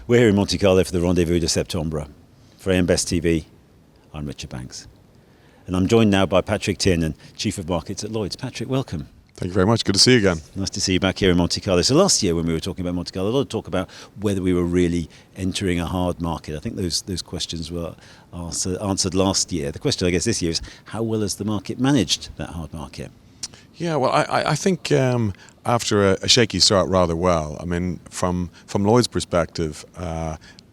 We're here in Monte Carlo for the Rendez-Vous de Septembre. For AM Best TV, I'm Richard Banks. And I'm joined now by Patrick Tiernan, Chief of Markets at Lloyd's. Patrick, welcome. Thank you very much. Good to see you again. Nice to see you back here in Monte Carlo. So last year when we were talking about Monte Carlo, a lot of talk about whether we were really entering a hard market. I think those questions were answered last year. The question, I guess, this year is how well has the market managed that hard market? Yeah, well, I think after a shaky start rather well. I mean, from Lloyd's perspective,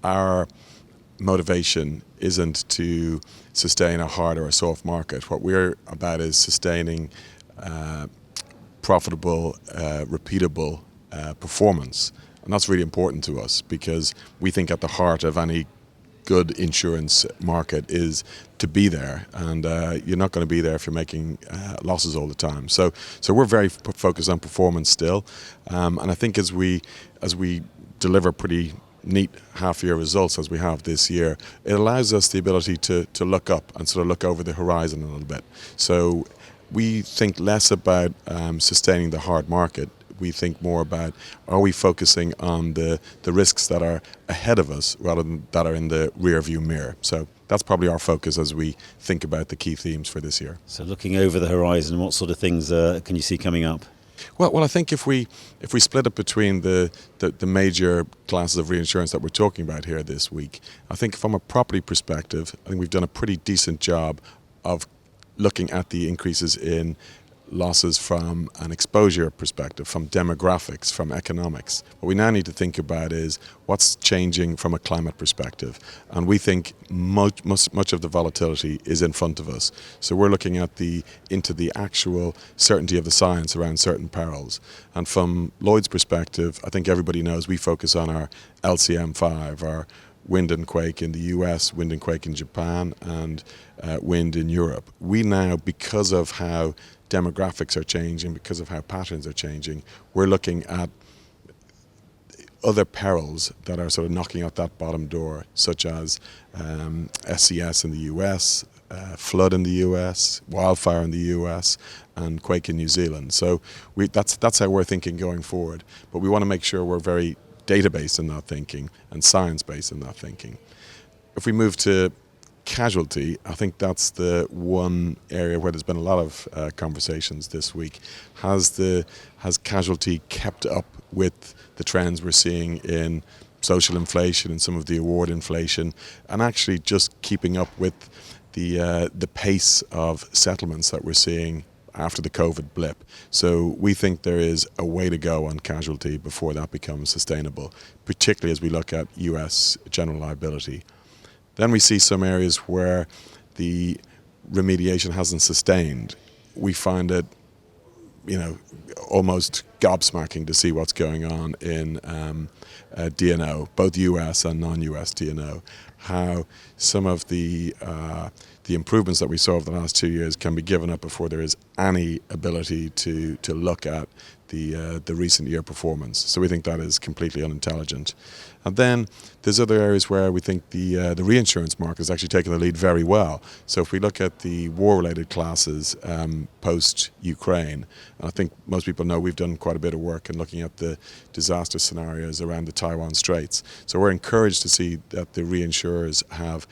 our motivation isn't to sustain a hard or a soft market. What we're about is sustaining profitable, repeatable performance. And that's really important to us because we think at the heart of any good insurance market is to be there, and you're not going to be there if you're making losses all the time. So we're very focused on performance still, and I think as we deliver pretty neat half-year results as we have this year, it allows us the ability to look up and sort of look over the horizon a little bit. So we think less about sustaining the hard market. We think more about, are we focusing on the risks that are ahead of us rather than that are in the rear view mirror. So that's probably our focus as we think about the key themes for this year. So looking over the horizon, what sort of things can you see coming up? Well, I think if we split it between the major classes of reinsurance that we're talking about here this week, I think from a property perspective, I think we've done a pretty decent job of looking at the increases in losses from an exposure perspective, from demographics, from economics. What we now need to think about is what's changing from a climate perspective. And we think much of the volatility is in front of us. So we're looking at into the actual certainty of the science around certain perils. And from Lloyd's perspective, I think everybody knows we focus on our LCM5, our wind and quake in the US, wind and quake in Japan, and wind in Europe. We now, because of how demographics are changing, because of how patterns are changing, we're looking at other perils that are sort of knocking at that bottom door, such as SCS in the US, flood in the US, wildfire in the US, and quake in New Zealand. So that's how we're thinking going forward. But we want to make sure we're very data-based in that thinking and science-based in that thinking. If we move to casualty, I think that's the one area where there's been a lot of conversations this week. Has casualty kept up with the trends we're seeing in social inflation and some of the award inflation, and actually just keeping up with the pace of settlements that we're seeing after the COVID blip? So we think there is a way to go on casualty before that becomes sustainable, particularly as we look at US general liability. Then we see some areas where the remediation hasn't sustained. We find it, almost gobsmacking to see what's going on in D&O, both US and non-US D&O. How some of the improvements that we saw over the last 2 years can be given up before there is any ability to look at the recent year performance. So we think that is completely unintelligent. And then there's other areas where we think the reinsurance market has actually taken the lead very well. So if we look at the war-related classes post-Ukraine, and I think most people know we've done quite a bit of work in looking at the disaster scenarios around the Taiwan Straits. So we're encouraged to see that the reinsurers have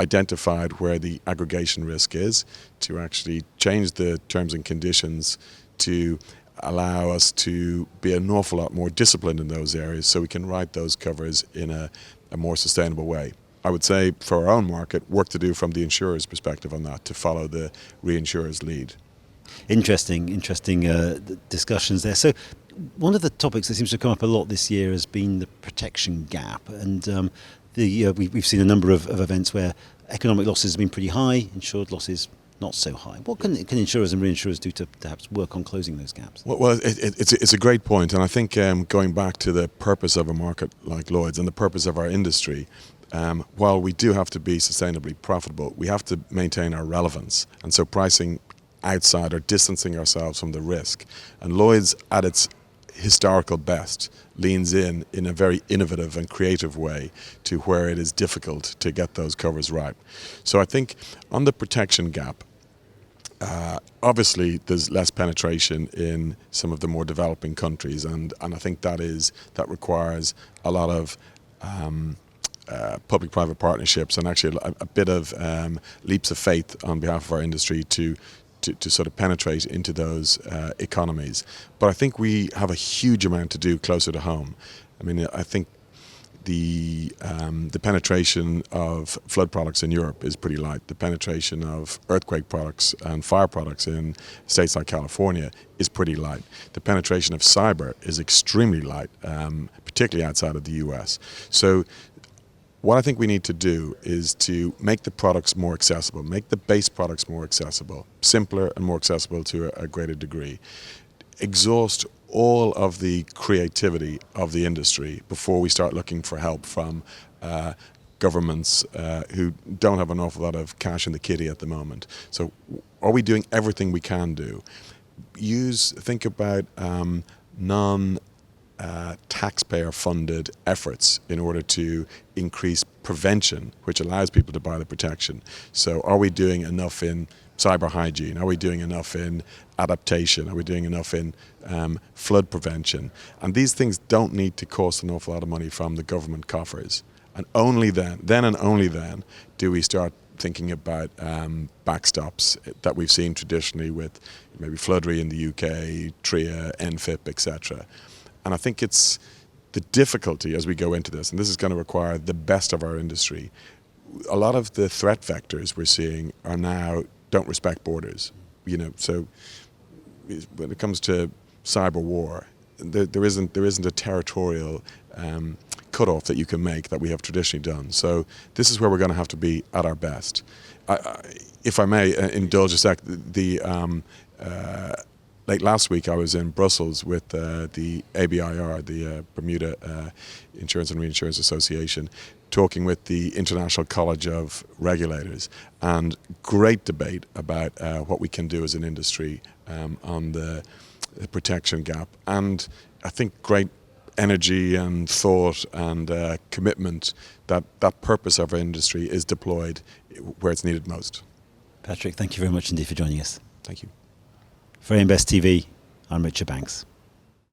identified where the aggregation risk is, to actually change the terms and conditions to allow us to be an awful lot more disciplined in those areas so we can write those covers in a more sustainable way. I would say for our own market, work to do from the insurer's perspective on that, to follow the reinsurer's lead. Interesting discussions there. So one of the topics that seems to come up a lot this year has been the protection gap, and we've seen a number of events where economic losses have been pretty high, insured losses not so high. What can insurers and reinsurers do to perhaps work on closing those gaps? Well, it's a great point, and I think going back to the purpose of a market like Lloyd's and the purpose of our industry, while we do have to be sustainably profitable, we have to maintain our relevance, and so pricing outside or distancing ourselves from the risk. And Lloyd's, at its historical best, leans in a very innovative and creative way to where it is difficult to get those covers right. So I think on the protection gap, obviously there's less penetration in some of the more developing countries, and I think that requires a lot of public-private partnerships and actually a bit of leaps of faith on behalf of our industry to sort of penetrate into those economies. But I think we have a huge amount to do closer to home. I mean, I think the penetration of flood products in Europe is pretty light. The penetration of earthquake products and fire products in states like California is pretty light. The penetration of cyber is extremely light, particularly outside of the US. So what I think we need to do is to make the products more accessible, make the base products more accessible, simpler and more accessible to a greater degree. Exhaust all of the creativity of the industry before we start looking for help from governments who don't have an awful lot of cash in the kitty at the moment. So are we doing everything we can do? Think about taxpayer-funded efforts in order to increase prevention, which allows people to buy the protection. So are we doing enough in cyber hygiene? Are we doing enough in adaptation? Are we doing enough in flood prevention? And these things don't need to cost an awful lot of money from the government coffers. And only then and only then, do we start thinking about backstops that we've seen traditionally with maybe Flood Re in the UK, TRIA, NFIP, etc. And I think it's the difficulty as we go into this, and this is going to require the best of our industry. A lot of the threat vectors we're seeing are now don't respect borders. So when it comes to cyber war, there isn't a territorial cutoff that you can make that we have traditionally done. So this is where we're going to have to be at our best. If I may indulge a sec, late last week I was in Brussels with the ABIR, the Bermuda Insurance and Reinsurance Association, talking with the International College of Regulators, and great debate about what we can do as an industry on the protection gap. And I think great energy and thought and commitment that purpose of our industry is deployed where it's needed most. Patrick, thank you very much indeed for joining us. Thank you. For Invest TV, I'm Richard Banks.